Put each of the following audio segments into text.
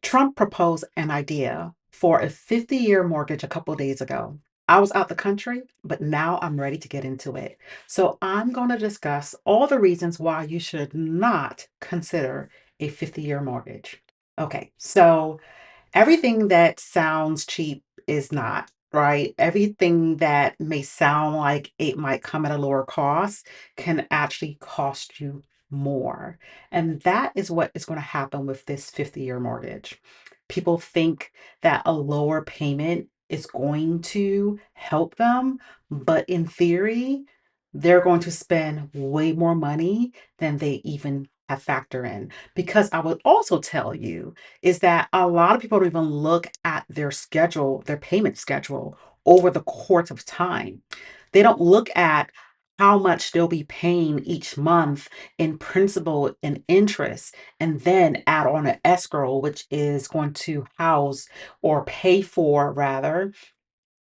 Trump proposed an idea for a 50-year mortgage a couple days ago. I was out the country, but now I'm ready to get into it. So I'm going to discuss all the reasons why you should not consider a 50-year mortgage. Okay, so everything that sounds cheap is not, right? Everything that may sound like it might come at a lower cost can actually cost you more. And that is what is going to happen with this 50-year mortgage. People think that a lower payment is going to help them, but in theory, they're going to spend way more money than they even have factor in. Because I would also tell you is that a lot of people don't even look at their schedule, their payment schedule over the course of time. They don't look at how much they'll be paying each month in principal and interest, and then add on an escrow, which is going to house or pay for, rather,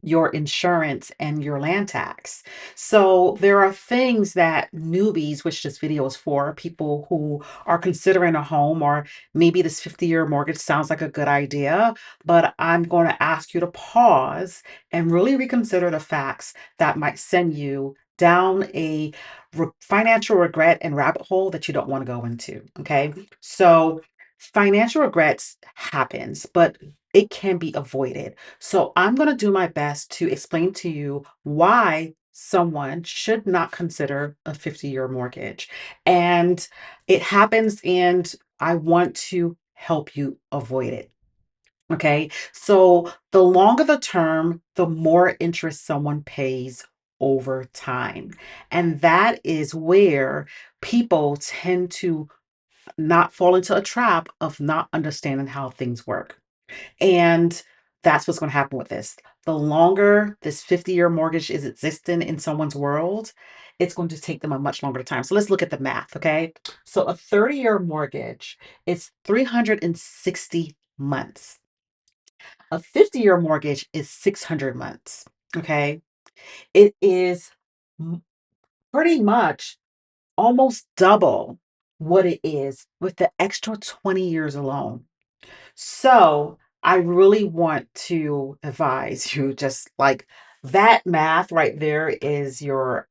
your insurance and your land tax. So there are things that newbies, which this video is for, people who are considering a home, or maybe this 50-year mortgage sounds like a good idea, but I'm going to ask you to pause and really reconsider the facts that might send you down a financial regret and rabbit hole that you don't want to go into. Okay. So financial regrets happens, but it can be avoided. So I'm going to do my best to explain to you why someone should not consider a 50-year mortgage. And it happens, and I want to help you avoid it. Okay. So the longer the term, the more interest someone pays over time. And that is where people tend to not fall into a trap of not understanding how things work. And that's what's going to happen with this. The longer this 50-year mortgage is existing in someone's world, it's going to take them a much longer time. So let's look at the math, okay? So a 30-year mortgage is 360 months. A 50-year mortgage is 600 months, okay? It is m- pretty much almost double what it is with the extra 20 years alone. So I really want to advise you, just like that math right there is your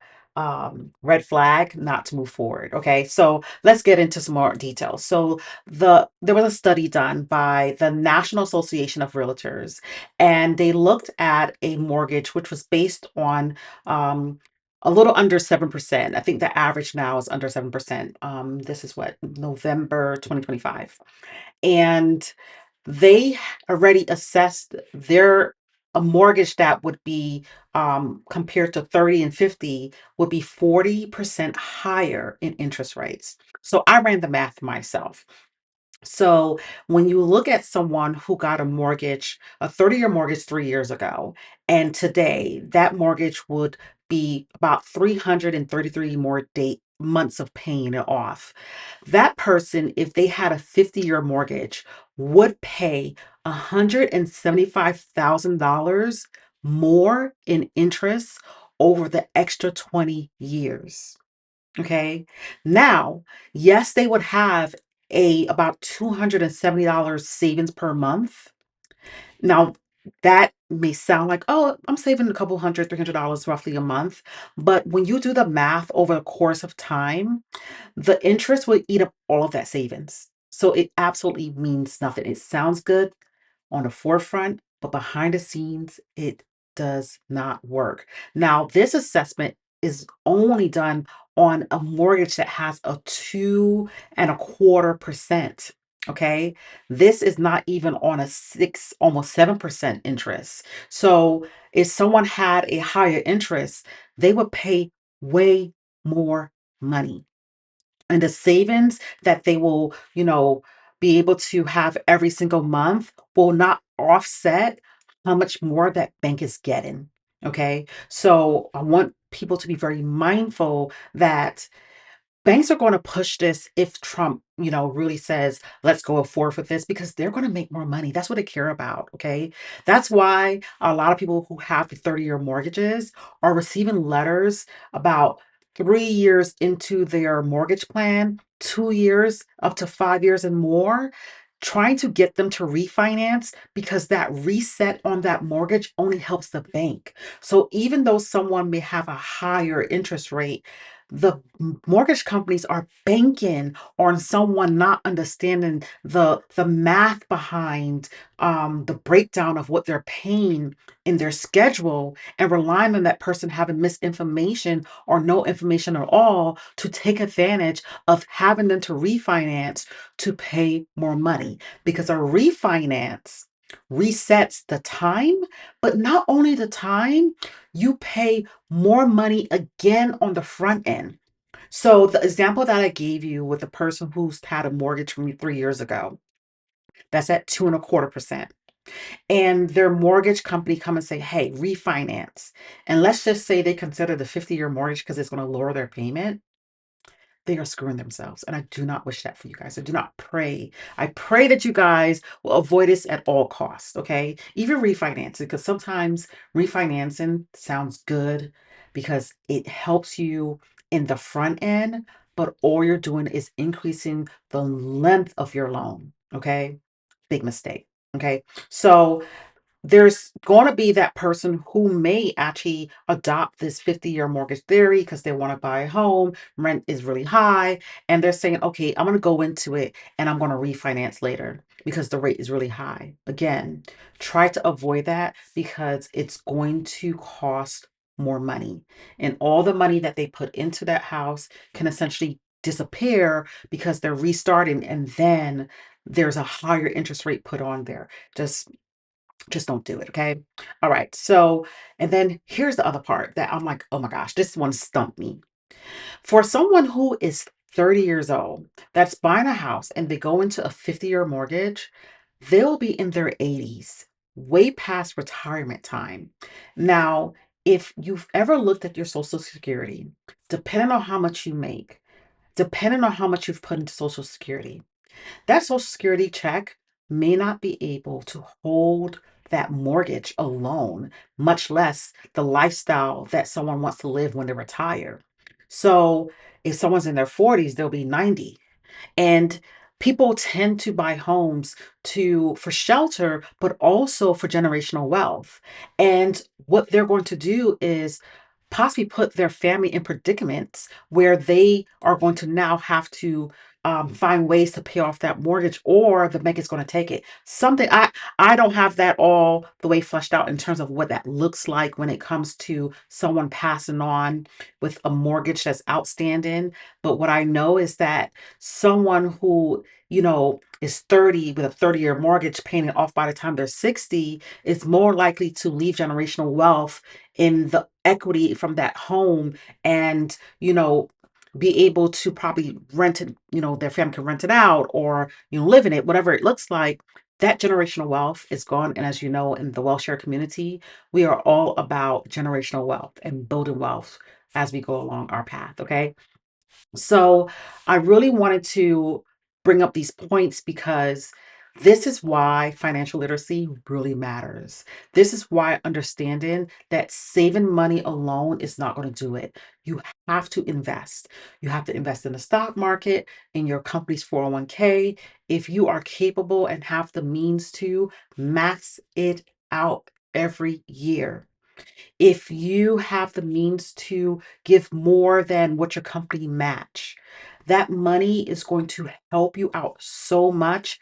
red flag not to move forward. Okay, so let's get into some more details. So there was a study done by the National Association of Realtors, and they looked at a mortgage which was based on a little under 7%. I think the average now is under 7%. This is what, November 2025. And they already assessed their a mortgage that would be, compared to 30 and 50, would be 40% higher in interest rates. So I ran the math myself. So when you look at someone who got a mortgage, a 30-year mortgage 3 years ago, and today that mortgage would be about 333 more date months of paying it off. That person, if they had a 50-year mortgage, would pay $175,000 more in interest over the extra 20 years. Okay. Now, yes, they would have a about $270 savings per month. Now, that may sound like, oh, I'm saving a couple hundred, $300 roughly a month. But when you do the math over the course of time, the interest will eat up all of that savings. So it absolutely means nothing. It sounds good on the forefront, but behind the scenes, it does not work. Now, this assessment is only done on a mortgage that has a 2.25%. Okay. This is not even on a six, almost 7% interest. So if someone had a higher interest, they would pay way more money, and the savings that they will, be able to have every single month will not offset how much more that bank is getting. Okay. So I want people to be very mindful that banks are going to push this if Trump, really says, let's go forward with this, because they're going to make more money. That's what they care about. Okay. That's why a lot of people who have the 30-year mortgages are receiving letters about 3 years into their mortgage plan, 2 years, up to 5 years and more. trying to get them to refinance because that reset on that mortgage only helps the bank. So even though someone may have a higher interest rate, the mortgage companies are banking on someone not understanding the math behind the breakdown of what they're paying in their schedule and relying on that person having misinformation or no information at all to take advantage of having them to refinance to pay more money because a refinance resets the time, but not only the time, you pay more money again on the front end. So the example that I gave you with the person who's had a mortgage from 3 years ago, that's at 2.25%. And their mortgage company come and say, hey, refinance. And let's just say they consider the 50-year mortgage because it's going to lower their payment. They are screwing themselves. And I do not wish that for you guys. I do not pray. I pray that you guys will avoid this at all costs. Okay. Even refinancing, because sometimes refinancing sounds good because it helps you in the front end, but all you're doing is increasing the length of your loan. Okay. Big mistake. Okay. So there's going to be that person who may actually adopt this 50-year mortgage theory because they want to buy a home, rent is really high, and they're saying, okay, I'm going to go into it and I'm going to refinance later because the rate is really high. Again, try to avoid that because it's going to cost more money. And all the money that they put into that house can essentially disappear because they're restarting and then there's a higher interest rate put on there. Just don't do it, okay? All right. So, and then here's the other part that I'm like, oh my gosh, this one stumped me. For someone who is 30 years old that's buying a house and they go into a 50-year mortgage, they'll be in their 80s, way past retirement time. Now, if you've ever looked at your Social Security, depending on how much you make, depending on how much you've put into Social Security, that Social Security check may not be able to hold that mortgage alone, much less the lifestyle that someone wants to live when they retire. So if someone's in their 40s, they'll be 90. And people tend to buy homes to for shelter, but also for generational wealth. And what they're going to do is possibly put their family in predicaments where they are going to now have to find ways to pay off that mortgage, or the bank is going to take it. Something I don't have that all the way fleshed out in terms of what that looks like when it comes to someone passing on with a mortgage that's outstanding. But what I know is that someone who, is 30 with a 30-year mortgage paying it off by the time they're 60 is more likely to leave generational wealth in the equity from that home and, be able to probably rent it, their family can rent it out or, live in it, whatever it looks like. That generational wealth is gone. And as you know, in the wealth share community, we are all about generational wealth and building wealth as we go along our path. Okay. So I really wanted to bring up these points because this is why financial literacy really matters. This is why understanding that saving money alone is not going to do it. You have to invest. You have to invest in the stock market, in your company's 401k. If you are capable and have the means to max it out every year, if you have the means to give more than what your company match, that money is going to help you out so much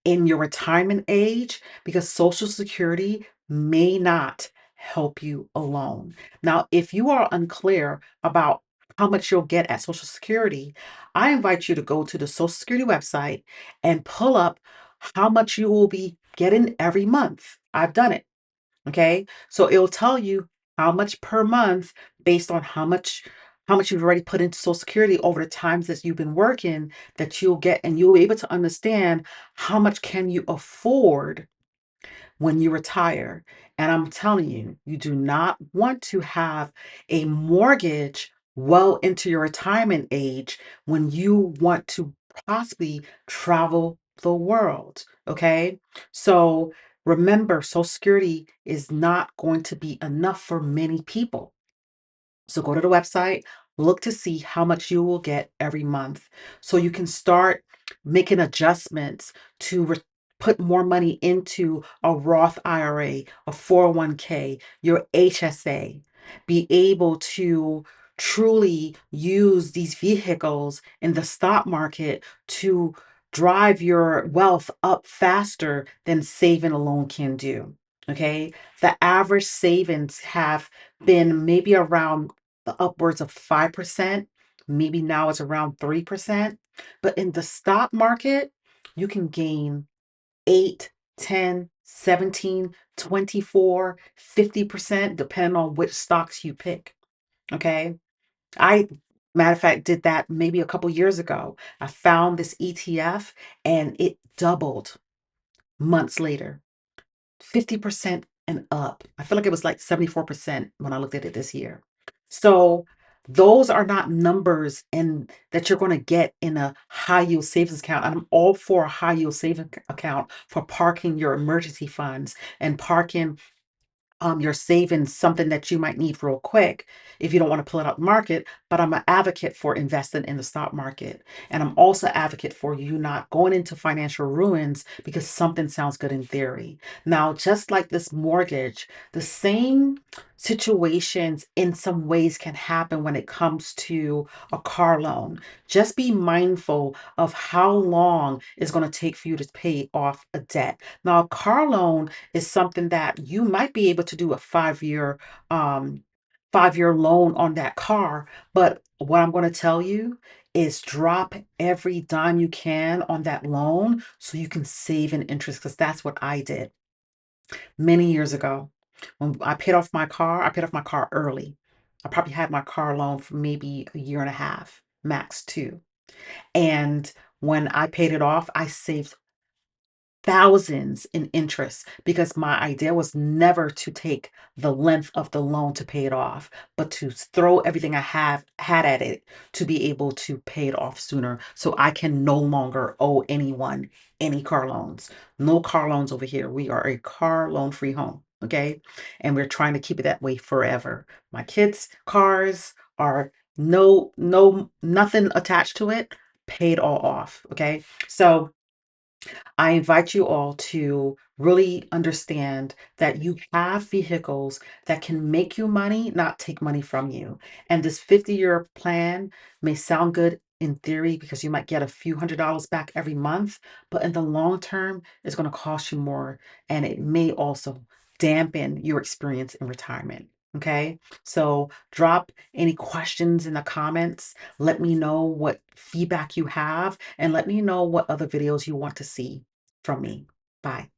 in your retirement age because Social Security may not help you alone. Now, if you are unclear about how much you'll get at Social Security, I invite you to go to the Social Security website and pull up how much you will be getting every month. I've done it. Okay. So it'll tell you how much per month based on how much you've already put into Social Security over the times that you've been working that you'll get, and you'll be able to understand how much can you afford when you retire. And I'm telling you, you do not want to have a mortgage well into your retirement age when you want to possibly travel the world. Okay. So remember, Social Security is not going to be enough for many people. So go to the website, look to see how much you will get every month so you can start making adjustments to put more money into a Roth IRA, a 401k, your HSA. Be able to truly use these vehicles in the stock market to drive your wealth up faster than saving alone can do. Okay. The average savings have been maybe around the upwards of 5%. Maybe now it's around 3%. But in the stock market, you can gain 8, 10, 17, 24, 50%, depending on which stocks you pick. Okay. I, matter of fact, did that maybe a couple years ago. I found this ETF and it doubled months later. 50% and up. I feel like it was like 74% when I looked at it this year. So those are not numbers and that you're going to get in a high yield savings account. I'm all for a high yield savings account for parking your emergency funds and parking you're saving something that you might need real quick if you don't want to pull it out the market. But I'm an advocate for investing in the stock market. And I'm also advocate for you not going into financial ruins because something sounds good in theory. Now, just like this mortgage, the same situations in some ways can happen when it comes to a car loan. Just be mindful of how long it's going to take for you to pay off a debt. Now, a car loan is something that you might be able to do a 5-year 5-year loan on that car, but what I'm going to tell you is drop every dime you can on that loan so you can save in interest because that's what I did many years ago. When I paid off my car early. I probably had my car loan for maybe a year and a half, max 2. And when I paid it off, I saved thousands in interest because my idea was never to take the length of the loan to pay it off, but to throw everything I have had at it to be able to pay it off sooner so I can no longer owe anyone any car loans. No car loans over here. We are a car loan free home. Okay. And we're trying to keep it that way forever. My kids' cars are nothing attached to it, paid all off. Okay. So I invite you all to really understand that you have vehicles that can make you money, not take money from you. And this 50-year plan may sound good in theory because you might get a few $100s back every month, but in the long term, it's going to cost you more. And it may also dampen your experience in retirement. Okay, so drop any questions in the comments. Let me know what feedback you have and let me know what other videos you want to see from me. Bye.